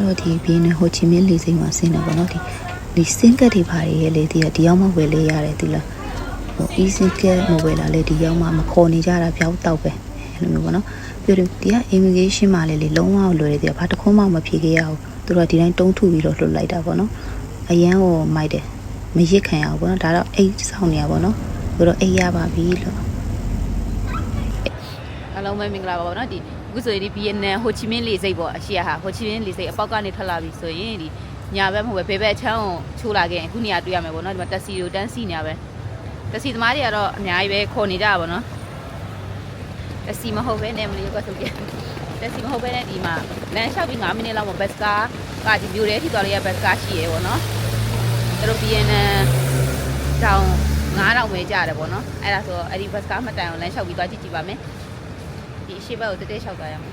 တော့ဒီဘင်းနဲ့ဟိုချီမင်းလေးစိမ်းမှာဆင်းတယ်ပေါ့နော်ဒီစင်ကတ်တွေပါရဲ့လေဒီရောက်မှဝယ်လေးရတယ်ဒီလားဟို easy care မဝယ်လာလေဒီရောက်မှမခေါ်နေကြတာပြောက်တော့ပဲအဲ့လိုမျိုးပေါ့နော်ပြီးတော့ဒီက immigration မှာလေလုံးဝလွယ်တယ်ဒီကဘာတစ်ခုမှမဖြေခဲ့ရဘူးသူတို့ကဒီတိုင်းတုံးထုပြီးတော့လွတ်လိုက်တာပေါ့နော်အရန်ကိုမိုက်တယ်မရစ်ခံရဘူးပေါ့နော်ဒါတော့အိတ်ဆောင်နေရပေါ့နော်သူတို့အိတ်ရပါပြီလို့အလုံးမဲမင်္ဂလာပါပေါ့နော်ဒီအခုဆိုရင်ဒီ BNN ဟိုချီမင်းလေးစိတ်ပေါ့အရှိရဟာဟိုချီမင်းလေးစိတ်အပေါက်ကနေထွက်လာပြီဆိုရင်ဒီညာဘက်မဟုတ်ပဲဘယ်ဘက်အချမ်းကိုချိုးလာခဲ့အခုနေရာတွေ့ရမယ်ပေါ့နော်ဒီမှာတက်စီကိုတန်းစီနေရပဲတက်စီသမားတွေကတော့အများကြီးပဲခေါ်နေကြတာပေါ့နော်တက်စီမဟုတ်ပဲနဲ့မလို့ကဆိုကြတက်စီမဟုတ်ပဲနဲ့ဒီမှာလမ်းလျှောက်ပြီး9မိနစ်လောက်မှာဘတ်ကားကဒီမျိုးလေးထိသွားလိုက်ရဘတ်ကားရှိရပေါ့နော်သူတို့ BNN တောင်9000ပဲကြတယ်ပေါ့နော်အဲ့ဒါဆိုအဲ့ဒီဘတ်ကားမှတ်တိုင်အောင်လမ်းလျှောက်ပြီးသွားကြည့်ပါမယ်ဒီရှေ့ဘက်ကိုတက်လျှောက်သွားရမယ်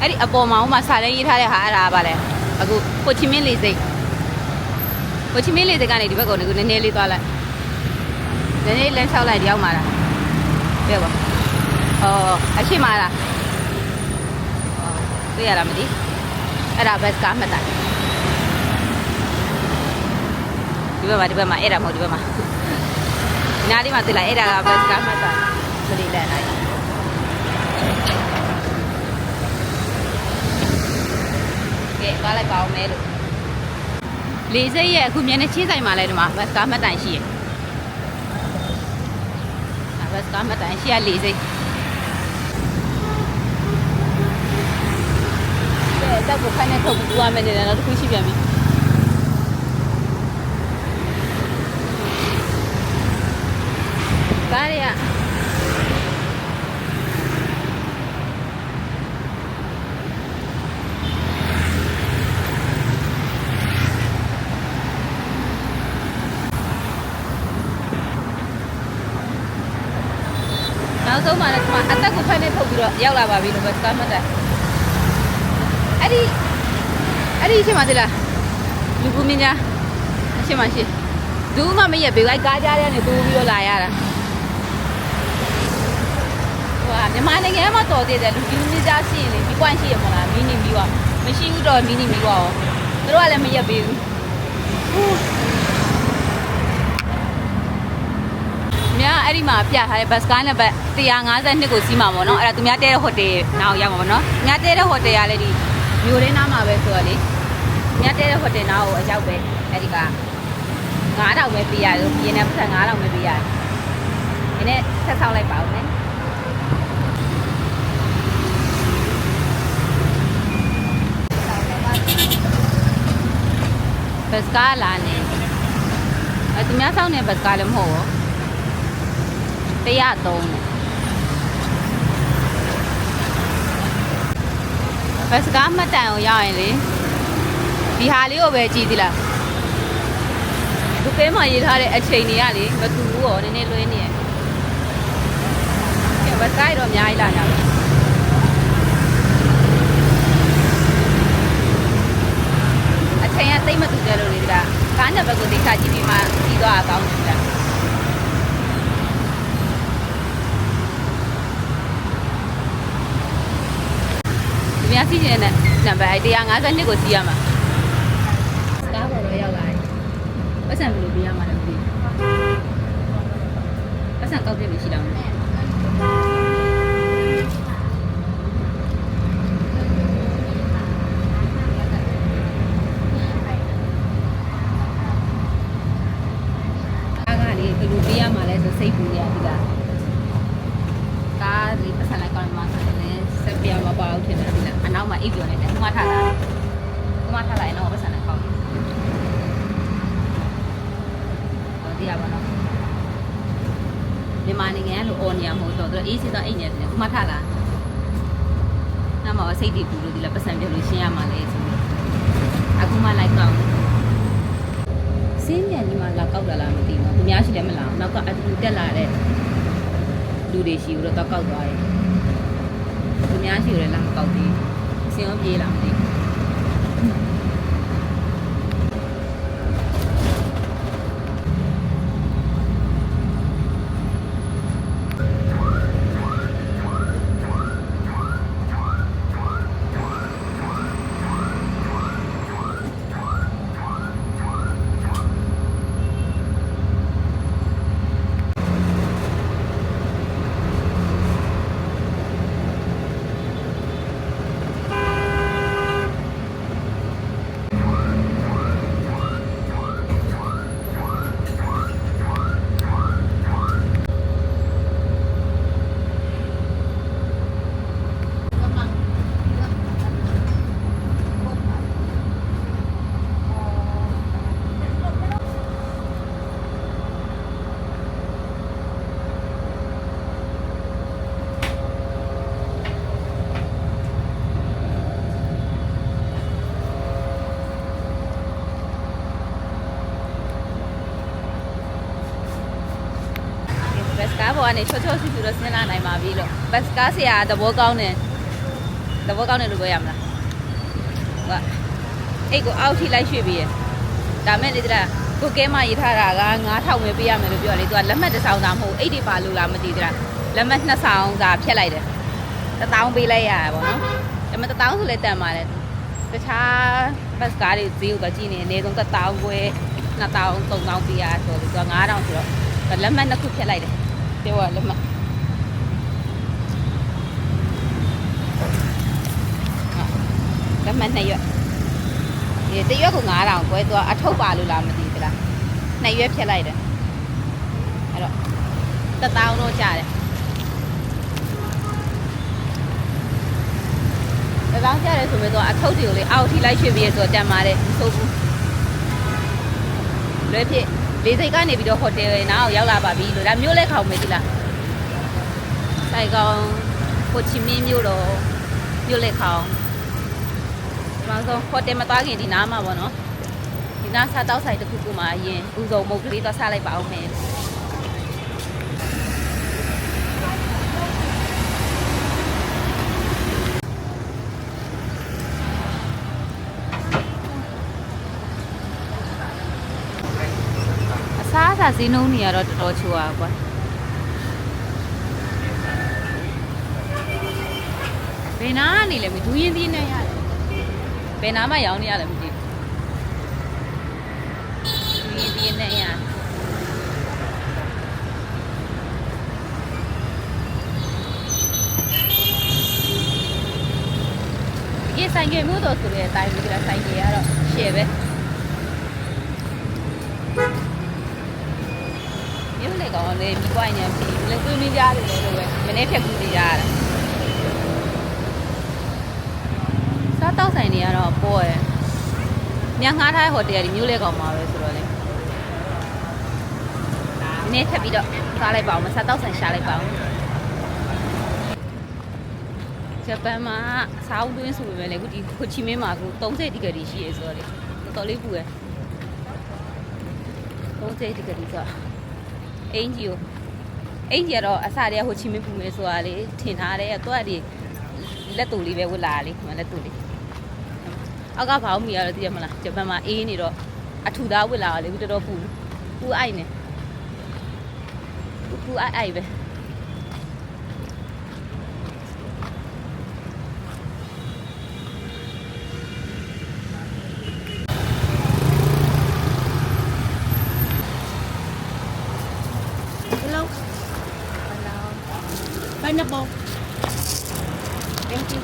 အဲ့ဒီအပေါ်မှာဟိုမှာစာတန်းရေးထားတဲ့ဟာအဲ့ဒါပါလဲအခုဟိုချီမင်းလေးစိတ်ဟိုချီမင်းလေးစိတ်ကနေဒီဘက်ကိုနည်းနည်းလေးသွားလိုက်နည်းနည်းလမ်းလျှောက်လိုက်ရောက်မှာလားပြပါအရှိမလားတွေ့ရလားမသိအဲ့ဒါဘတ်ကားမှတ်တိုင်ဒီဘက်မှာအဲ့ဒါမဟုတ်ဒီဘက်မှာနားလေးမှာတွေ့လိုက်အဲ့ဒါကဘတ်ကားမှတ်တိုင်မလေးလဲနိုင်ကဲသွားလိုက်ပါအောင်မဲလို့လေးစိတ်ရဲ့အခုမျက်နှာချင်းဆိုင်မှာလဲဒီမှာဘတ်ကားမှတ်တိုင်ရှိရဘတ်ကားမှတ်တိုင်ရှိရလေးစိတ်တက်ကိုခိုင်းနေထုတ်ပြီးသွားမယ်နေတယ်တော့တစ်ခုရှိပြန်ပြီကားရနောက်ဆုံးမှလည်းဒီမှာအသက်ကိုခိုင်းနေထုတ်ပြီးတော့ရောက်လာပါပြီလို့ပဲကားမှတ်တယ်အဲ့ဒီအချိန်မှတလားလူကူမင်းညာအချိန်မှရှိဘူးမှမရက်ဘေးကားကြားထဲကနေတူပြီးတော့လာရတာဟိုမြန်မာနိုင်ငံမှာတော်သေးတယ်လူကူမင်းကြားရှိရင်လေဒီကွန့်ရှိရမလားမီနီမီဝါမရှိဘူးတော့မီနီမီဝါရောသူတို့ကလည်းမရက်ပေးဘူးမြားအဲ့ဒီမှာပြထားတဲ့ဘတ်စကားနဲ့ဘတ်152ကိုစီးမှာပေါ့နော်အဲ့ဒါသူများတဲတဲ့ဟိုတယ်နောက်ရောက်မှာပေါ့နော်မြားတဲတဲ့ဟိုတယ်ကလည်းဒီမျိုးရင်းနားမှာပဲဆိုတော့လေမြတ်တဲ့ဟိုတယ်နားကိုအရောက်ပဲအဲ့ဒီက9000ပဲပေးရတယ်ရင်းနဲ့ပတ်9000ပဲပေးရတယ်ဒီနေ့ဆက်ဆောက်လိုက်ပါဦးမယ်ဘတ်ကားလာနေအဲ့သူများဆောက်နေဘတ်ကားလည်းမဟုတ်ဘူး103ဘတ်ကားမှတ်တိုင်ကိုရောက်ရင်လေဒီဟာလေးကိုပဲကြည့်သီလားဒီပေးမှာရေးထားတဲ့အချိန်တွေကလေမတူဘူးရောနည်းနည်းလွဲနေရဲ့ဘတ်ကားတော့အများကြီးလာကြတယ်အချိန်ကသိမတူတယ်လို့လေဒါကားနဲ့ဘက်ကိုသိချကြည့်ပြီးမှပြီးသွားတာကောင်းတယ်ဒီများစီးနေတဲ့နံပါတ်152ကိုစီးရမှာကားပေါ်တော့ရောက်လာတယ်ပတ်စံဘယ်လိုပြရမှာလဲမသိဘူးပတ်စံကောက်ပြလို့ရှိလားမသိကားကလေဘယ်လိုပြရမှာလဲဆိုစိတ်ပူနေရဒီကကားလေးပတ်စံလိုက်ကောင်းမှဆိုရင်ဆက်ပြမပါဘူးထင်တယ်ဒီလားအနောက်မှာအိပ်ပြောနေတယ်ခုမှထားလာရင်တော့ပတ်စံလိုက်ကောင်းဒီရပါတော့မြန်မာနိုင်ငံလို့အော်နေရမဟုတ်တော့သူအေးစစ်တော့အိတ်နေတယ်ခုမှထလာနောက်မှစိတ်တည်ပူလို့ဒီလားပတ်စံပြလို့ရှင်းရမှာလဲဆိုပြီးအခုမှလိုက်ကောင်းစင်းမြန်ဒီမှာလာကောက်လာလားမသိဘူးသူများရှိတယ်မလားနောက်ကအတူတက်လာတဲ့လူတွေရှိလို့တော့ကောက်သွားတယ်သူများရှိတယ်လားမကောက်သေးစင်းရောပြေးလာမသိဘူး ကနေချောချောဆူဆူတော့စဉ်းစားနိုင်ပါပြီလို့ဘတ်ကားဆရာသဘောကောင်းတယ်လို့ပြောရမလားဟုတ်အဲ့ကိုအောက်ထိလိုက်ရွှေ့ပြီးရဒါမဲ့လေတရာကိုကဲမရေးထားတာက9000ပဲပေးရမယ်လို့ပြောလေသူကလက်မှတ်တစ်ဆောင်သာမဟုတ်အဲ့ဒီပါလို့လားမသိတရာလက်မှတ်2ဆောင်သာဖြတ်လိုက်တယ်1000ပေးလိုက်ရတာပေါ့နော်ဒါပေမဲ့1000ဆိုလဲတန်ပါလေတခြားဘတ်ကားတွေဈေးကိုကြည့်နေအနည်းဆုံး1000ခွဲ2000 3000ပေးရဆိုတော့သူက9000ဆိုတော့လက်မှတ်2ခုဖြတ်လိုက်တယ်ပြောရလက်မှတ်လက်မှတ်2ရွက်ဒီတရွက်ကို9000ခွဲသူကအထုပ်ပါလို့လားမသိဘူးလား2ရွက်ဖြတ်လိုက်တယ်အဲ့တော့1000တော့ကျတယ်တောင်းကြရဲဆိုပြီးတော့အထုပ်တွေကိုလေအောက်ထိလိုက်ရွှေ့ပြီးဆိုတော့တန်ပါတယ်မဆိုးဘူးလွယ်ဖြစ်လေစိတ်ကနေပြီးတော့ဟိုတယ်နားကိုရောက်လာပါပြီလို့ဒါမျိုးလဲခေါင်မယ်ဒီလားဆိုင်ကောင်ဟိုချီမင်းမျိုးတော့မျိုးလဲခေါင်ဒီမှာဆိုဟိုတယ်မသွားခင်ဒီနားမှာပေါ့နော်ဒီနားစားတောက်ဆိုင်တစ်ခုခုမှာအရင်ဥစုံမုတ်ကလေးတော့စားလိုက်ပါအောင်မယ်စားဈေးနှုန်းတွေကတော့တော်တော်ချိုးอ่ะကွာဘယ်နာကနေလဲမဒူးရင်သီးနဲ့ရတယ်ဘယ်နာမှရောင်းနေရလဲမသိဘူးဒူးရင်သီးနဲ့ရတယ်ဒီဆိုင်ကမျိုးတော့ဆိုတဲ့အတိုင်းဒီကဆိုင်ကြီးကတော့ရှယ်ပဲမျိုးလေကောင်လေပြီးွားနေပြီလေသွေးမင်းကြားတယ်လို့ပဲမနေ့ဖြတ်ကူနေကြရတာစားတောက်ဆိုင်တွေကတော့ပေါ်ရယ်ညငှားထားတဲ့ဟိုတယ်ဒီမျိုးလေကောင်မှာပဲဆိုတော့လေဒီနေ့ထပ်ပြီးတော့စားလိုက်ပါအောင်မစားတောက်ဆိုင်ရှာလိုက်ပါအောင်ဂျပန်မှာစားဦးသွင်းဆိုပေမဲ့လေအခုဒီဟိုချီမင်းမှာအခု30တိကတီရှိရဲဆိုတော့လေတော်တော်လေးပူရယ်30တိကတီဆိုအင်ဂျီကတော့အစတည်းကဟိုချီမင်းပူမယ်ဆိုတာလေထင်ထားတယ်တော့ဒီလက်တူလေးပဲဝတ်လာလေလက်တူလေးအောက်ကဘာမှမရတော့သိရမလားဂျပန်မှာအေးနေတော့အထူသားဝတ်လာလေတော်တော်ပူအိုက်နေပူအိုက်ပဲPineapple. Thank you.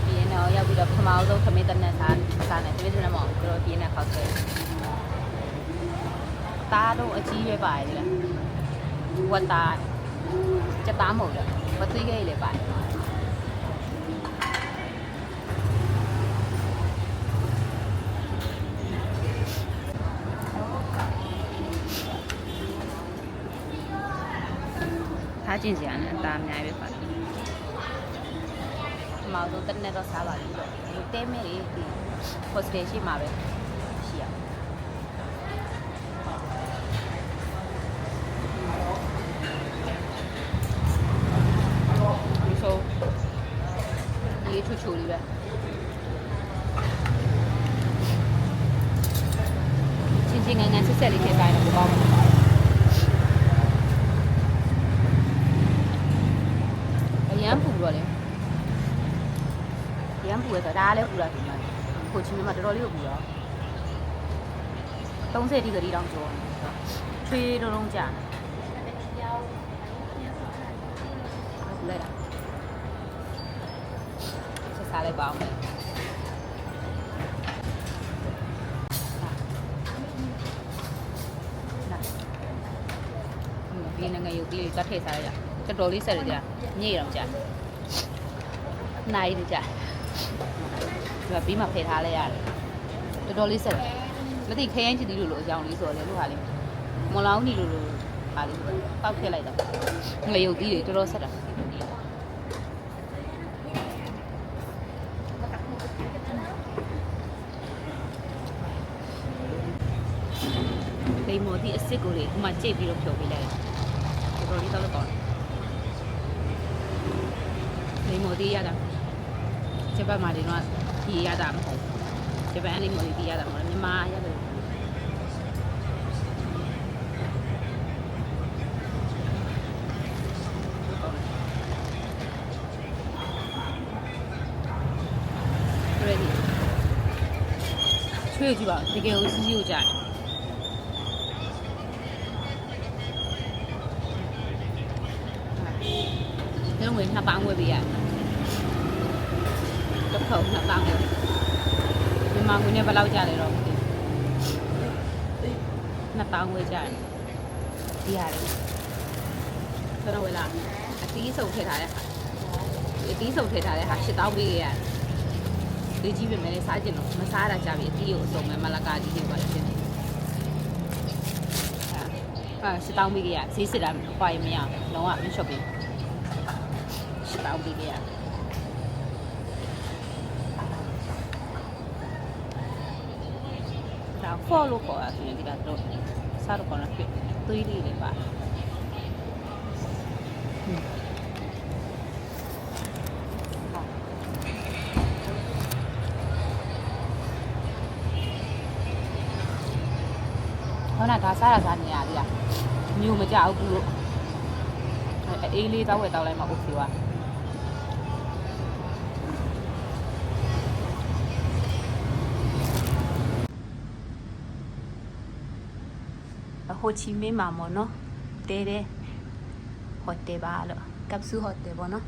ပြင်းတော့ရောက်ပြီးတော့ပထမဆုံးခမင်းတနက်စားနေတပည့်တနက်မအောင်ကျွန်တော်ပြင်းနေခောက်ဆွဲတားတော့အကြီးပဲပါတယ်လေဝတ်တာစက်သားမဟုတ်တော့မသွေးခဲလည်းပါတယ်ထားကျင်စရာနဲ့အသားအများကြီးပဲပါတယ်။ဒီမှာတော့တက်နေတော့စားပါလိမ့်မယ်။ဒီတဲမဲလေးဒီ hostel ရှိမှာပဲရှိရ။ဒီဆိုဒီချူချူလေးပဲ။ချင်းငန်းငန်းဆက်ဆက်လေးထည့်တိုင်းတော့ကောင်းတယ်။ရမ်းပူတော့လေရမ်းပူရဆိုဒါလည်းပူတာဒီမှာကိုချင်းမတော်တော်လေးကိုပူတော့30တိကလေးတောင်ကျော်ချွေးလုံးကြာပူလိုက်တာဆက်စားလိုက်ပါအောင်ဒီငငယ်ရုပ်လေးကထည့်စားလိုက်တာတော်တော်လေးဆက်ရကြညိတော့ကြာနိုင်ကြဒီပြီးမှဖယ်ထားလိုက်ရတယ်တော်တော်လေးဆက်မသိခရမ်းချစ်သည်လို့အကြောင်းလေးဆိုတယ်လို့ဟာလေးမွန်လောင်းနီလို့ဟာလေးပောက်ထည့်လိုက်တော့ငရုတ်သီးတွေတော်တော်ဆက်တာ တစ်ကိုလေဥမာကြိတ်ပြီးတော့ဖြုတ်ပေးလိုက်တော်တော်လေးတော့ကောင်းလေမိုဒီရတာဂျပန်မှာဒီတော့ဒီရတာမဟုတ်ဂျပန်လေးမိုဒီဒီရတာမဟုတ်မြန်မာရတယ်ချွေးကြည့်ပါတကယ်ကိုစီးစီးကိုကြာတယ်တော့ဝင်2 ပေါင်းဝယ်ပေးရတယ်တစ်ခေါက်2 ပေါင်းဝယ်မြန်မာငွေနဲ့ဘယ်လောက်ကြာလဲတော့မသိ2 ပေါင်းဝယ်ကြာတယ်ဒီရတယ်ဆိုတော့ဝယ်လာအတီးစုံထည့်ထားတဲ့ဟာအတီးစုံထည့်ထားတဲ့ဟာ8000ပေးရတယ်ဒီကြီးပဲမယ်စားကျင်တော့မစားတာကြပြီအတီးကိုအစုံမဲ့မလကာကြီးတွေပါလေဖြစ်နေ8000ပေးရဈေးစစ်တာဘာရင်မရလုံးဝမရှော့ပေး8000ပေးရဒါ follow ခေါ်ရတယ်ဒီကတော့စားတော့ကောင်းလားဖြစ်သွေးလေးတွေပါဟောနာဒါစားရစားနေရသေးလားမျိုးမကြဘူးလို့အေးလေးတောက်ဝဲတောက်လိုက်မှ okay ပါဟိုချီမင်းမှာမော်နော်တဲတဲ့ဟိုတယ်ပါလို့ကပ်ဆူဟိုတယ်ပေါ့နော်